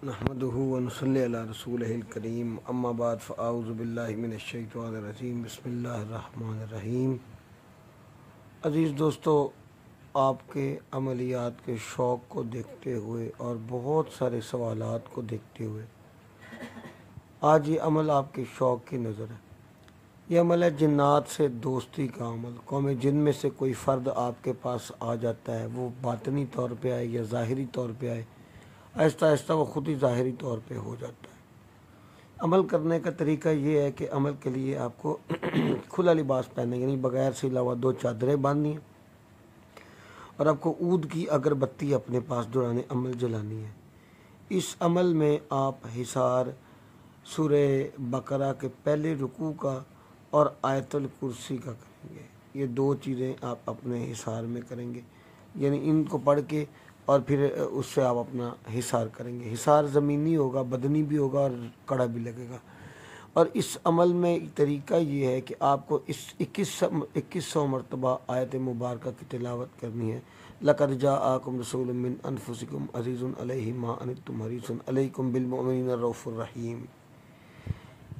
नहमदुहु व नसल्ली अला रसूलिहिल करीम अम्मा बाद फ़अऊज़ु बिल्लाहि मिनश शैतानिर रजीम बिस्मिल्लाहिर रहमानिर रहीम। अज़ीज़ दोस्तों, आपके अमलियात के शौक़ को देखते हुए और बहुत सारे सवालात को देखते हुए आज ये अमल आपके शौक़ की नज़र है। ये अमल है जिन्नात से दोस्ती का अमल। कौम जिन में से कोई फ़र्द आपके पास आ जाता है, वो बातनी तौर पे आए या ज़ाहिरी तौर पे आए, आहिस्ता आहिस्ता वो ख़ुद ही ज़ाहिरी तौर पे हो जाता है। अमल करने का तरीका ये है कि अमल के लिए आपको खुला लिबास पहनना, यानी बग़ैर से अलावा 2 चादरें बांधनी है और आपको ऊद की अगरबत्ती अपने पास दौरान अमल जलानी है। इस अमल में आप हिसार सूरे बकरा के पहले रुकू का और आयतुल कुर्सी का करेंगे। ये 2 चीज़ें आप अपने हिसार में करेंगे, यानी इनको पढ़ के और फिर उससे आप अपना हिसार करेंगे। हिसार ज़मीनी होगा, बदनी भी होगा और कड़ा भी लगेगा। और इस अमल में तरीका ये है कि आपको इस 2100 मरतबा आयत मुबारक की तिलावत करनी है। लक़द जाअकुम रसूलुम मिन अनफुसिकुम अज़ीज़ुन अलैहि मा अनित्तुम हरीसुन अलैकुम बिल मुमिनीना रऊफ़ुर रहीम।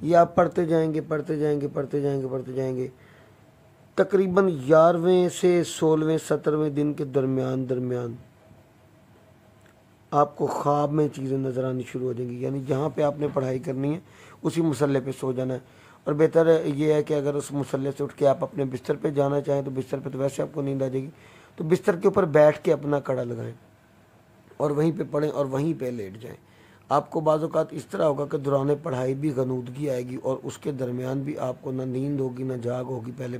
ये आप पढ़ते जाएंगे तकरीबन 11वें से 16वें 17वें दिन के दरमियान आपको ख्वाब में चीज़ें नज़र आनी शुरू हो जाएंगी। यानी जहाँ पे आपने पढ़ाई करनी है उसी मुसल्ले पे सो जाना है। और बेहतर ये है कि अगर उस मुसल्ले से उठ के आप अपने बिस्तर पे जाना चाहें तो बिस्तर पे तो वैसे आपको नींद आ जाएगी, तो बिस्तर के ऊपर बैठ के अपना कड़ा लगाएं और वहीं पे पढ़ें और वहीं पे लेट जाएं। आपको बाज़ औक़ात इस तरह होगा कि दौरान पढ़ाई भी गनूदगी आएगी और उसके दरमियान भी आपको ना नींद होगी ना जाग होगी। पहले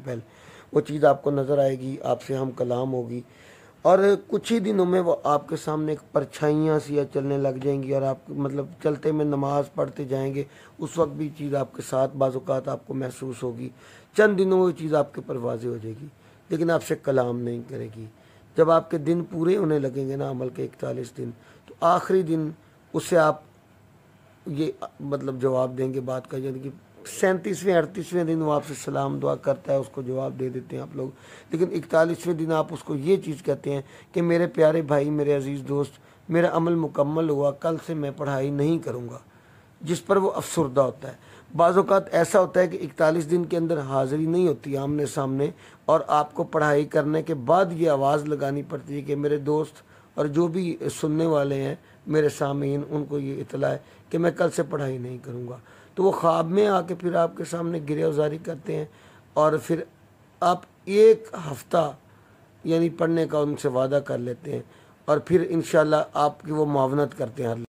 वो चीज़ आपको नज़र आएगी, आपसे हम कलाम होगी और कुछ ही दिनों में वो आपके सामने एक परछाइयाँ सी चलने लग जाएंगी और आप मतलब चलते में नमाज़ पढ़ते जाएंगे, उस वक्त भी चीज़ आपके साथ बाज़ औक़ात आपको महसूस होगी। चंद दिनों में वो चीज़ आपके पर वाज़ेह हो जाएगी, लेकिन आपसे कलाम नहीं करेगी। जब आपके दिन पूरे होने लगेंगे ना, अमल के 41 दिन, तो आखिरी दिन उससे आप ये मतलब जवाब देंगे बात का, यानी कि 37वें 38वें दिन वो आपसे सलाम दुआ करता है, उसको जवाब दे देते हैं आप लोग। लेकिन 41वें दिन आप उसको ये चीज़ कहते हैं कि मेरे प्यारे भाई, मेरे अजीज़ दोस्त, मेरा अमल मुकम्मल हुआ, कल से मैं पढ़ाई नहीं करूँगा, जिस पर वो अफसरदा होता है। बाज़ औक़ात ऐसा होता है कि 41 दिन के अंदर हाज़िरी नहीं होती आमने सामने और आपको पढ़ाई करने के बाद ये आवाज़ लगानी पड़ती है कि मेरे दोस्त और जो भी सुनने वाले हैं मेरे सामीन, उनको ये इत्तला है कि मैं कल से पढ़ाई नहीं करूँगा। तो वो ख्वाब में आके फिर आपके सामने गिरफ्तारी करते हैं और फिर आप 1 हफ़्ता यानी पढ़ने का उनसे वादा कर लेते हैं और फिर इंशाअल्लाह आपकी वो मुआवनत करते हैं।